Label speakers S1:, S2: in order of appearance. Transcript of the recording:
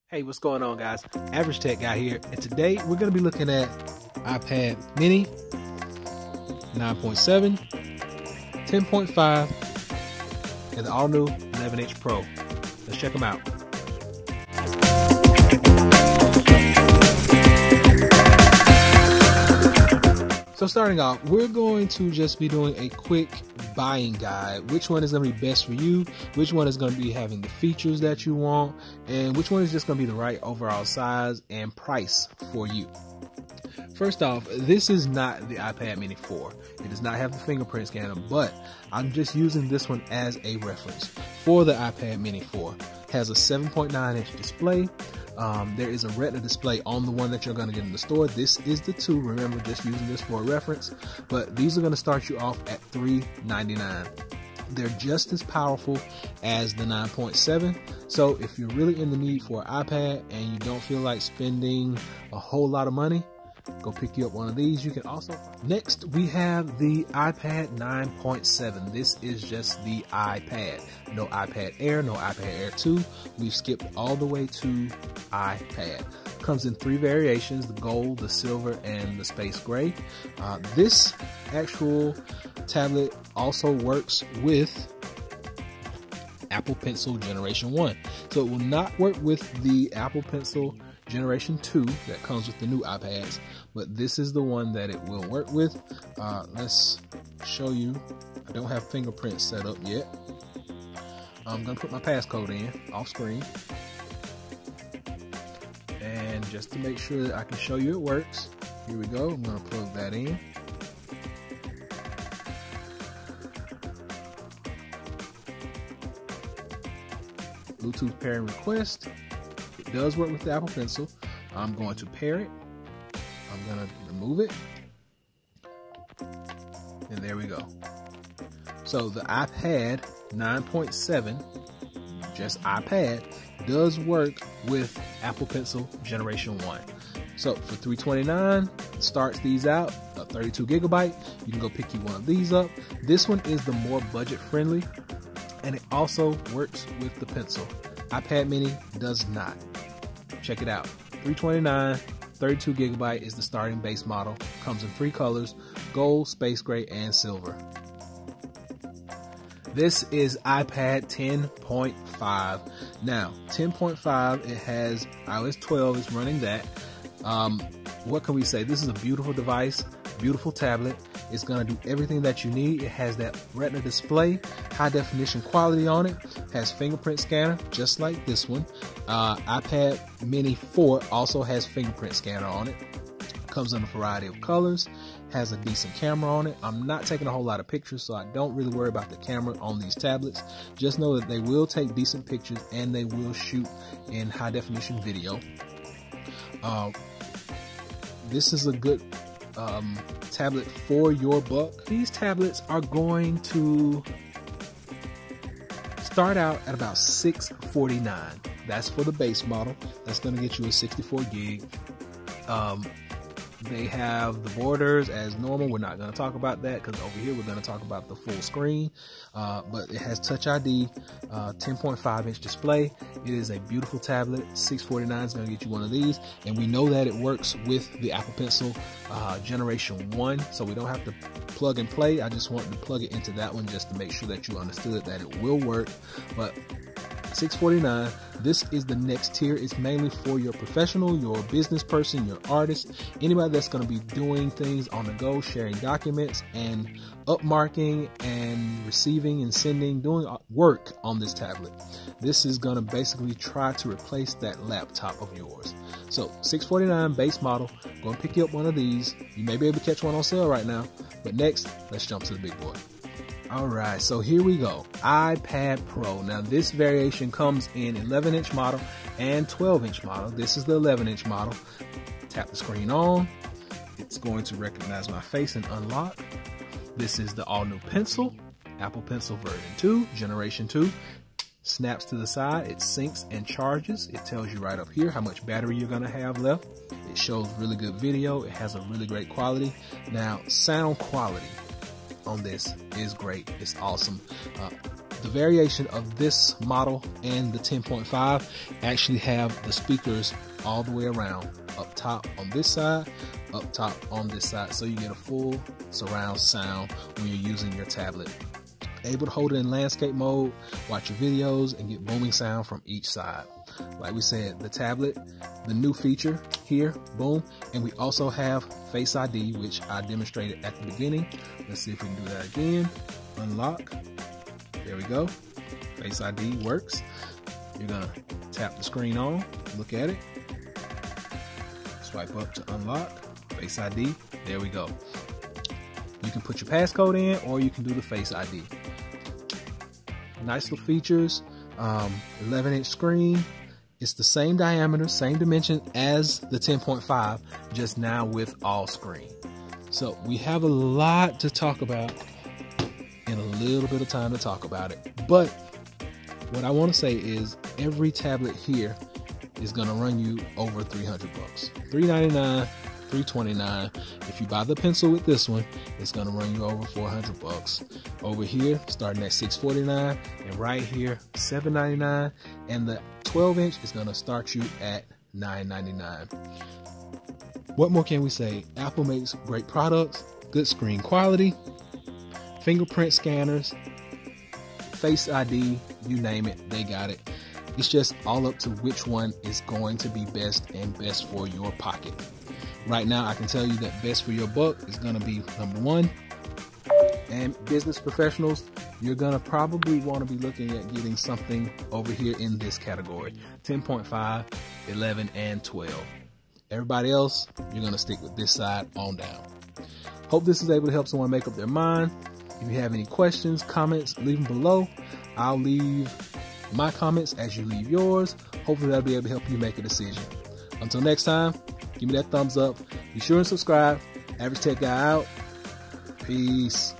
S1: Hey, what's going on, guys? Average Tech Guy here, and today we're going to be looking at iPad Mini 9.7, 10.5, and the all-new 11-inch Pro. Let's check them out. So starting off, we're going to just be doing a quick buying guide. Which one is going to be best for you, which one is going to be having the features that you want, and which one is just going to be the right overall size and price for you. First off, this is not the iPad Mini 4. It does not have the fingerprint scanner, but I'm just using this one as a reference for the iPad Mini 4. It has a 7.9-inch display. There is a Retina display on the one that you're going to get in the store. This is the 2. Remember, just using this for a reference. But these are going to start you off at $399. They're just as powerful as the 9.7. So if you're really in the need for an iPad and you don't feel like spending a whole lot of money, go pick you up one of these. You can also... Next, we have the iPad 9.7. This is just the iPad. No iPad Air, no iPad Air 2. We've skipped all the way to iPad. Comes in 3 variations: the gold, the silver, and the space gray. This actual tablet also works with Apple Pencil Generation 1. So it will not work with the Apple Pencil Generation 2 that comes with the new iPads, but this is the one that it will work with. Let's show you. I don't have fingerprints set up yet. I'm going to put my passcode in off screen. And just to make sure that I can show you it works, here we go. I'm going to plug that in. Bluetooth pairing request. It does work with the Apple Pencil. I'm going to pair it. I'm going to remove it. And there we go. So the iPad 9.7, just iPad, does work with Apple Pencil Generation 1. So for $329, starts these out, 32 gigabyte. You can go pick you one of these up. This one is the more budget friendly, and it also works with the pencil. iPad Mini does not. Check it out. $329, 32 gigabyte is the starting base model. Comes in 3 colors: gold, space gray, and silver. This is iPad 10.5. Now, 10.5, it has iOS 12, it's running that. What can we say? This is a beautiful device, beautiful tablet. It's going to do everything that you need. It has that Retina display, high definition quality on it, has fingerprint scanner just like this one. iPad Mini 4 also has fingerprint scanner on it. Comes in a variety of colors, has a decent camera on it. I'm not taking a whole lot of pictures, so I don't really worry about the camera on these tablets. Just know that they will take decent pictures and they will shoot in high definition video. This is a good tablet for your buck. These tablets are going to start out at about $649. That's for the base model. That's going to get you a 64 gig. They have the borders as normal. We're not going to talk about that because over here we're going to talk about the full screen. But it has Touch ID, 10.5-inch display. It is a beautiful tablet. $649 is going to get you one of these. And we know that it works with the Apple Pencil Generation 1. So we don't have to plug and play. I just wanted to plug it into that one just to make sure that you understood that it will work. But $649. This is the next tier. It's mainly for your professional, your business person, your artist, anybody that's going to be doing things on the go, sharing documents and upmarking and receiving and sending, doing work on this tablet. This is going to basically try to replace that laptop of yours. So $649 base model. Go and pick you up one of these. You may be able to catch one on sale right now. But next, let's jump to the big boy. Alright, so here we go. iPad Pro. Now this variation comes in 11-inch model and 12-inch model. This is the 11-inch model. Tap the screen on. It's going to recognize my face and unlock. This is the all-new pencil. Apple Pencil version 2, Generation 2. Snaps to the side. It syncs and charges. It tells you right up here how much battery you're going to have left. It shows really good video. It has a really great quality. Now, sound quality on this is great. It's awesome. the variation of this model and the 10.5 actually have the speakers all the way around, up top on this side, up top on this side, so you get a full surround sound when you're using your tablet. Able to hold it in landscape mode, watch your videos, and get booming sound from each side. Like we said, the tablet, the new feature here, boom, and we also have Face ID, which I demonstrated at the beginning. Let's see if we can do that again. Unlock. There we go. Face ID works. You're gonna tap the screen on, look at it, swipe up to unlock. Face ID. There we go. You can put your passcode in, or you can do the Face ID. Nice little features. 11-inch screen. It's the same diameter, same dimension as the 10.5, just now with all screen. So we have a lot to talk about in a little bit of time to talk about it. But what I want to say is every tablet here is going to run you over 300 bucks. $399, $329. If you buy the pencil with this one, it's going to run you over 400 bucks. Over here, starting at $649, and right here, $799, and the 12-inch is going to start you at $999. What more can we say? Apple makes great products, good screen quality, fingerprint scanners, Face ID, you name it, they got it. It's just all up to which one is going to be best and best for your pocket. Right now, I can tell you that best for your buck is going to be number one. And business professionals, you're going to probably want to be looking at getting something over here in this category. 10.5, 11, and 12. Everybody else, you're going to stick with this side on down. Hope this is able to help someone make up their mind. If you have any questions, comments, leave them below. I'll leave my comments as you leave yours. Hopefully that'll be able to help you make a decision. Until next time, give me that thumbs up. Be sure and subscribe. Average Tech Guy out. Peace.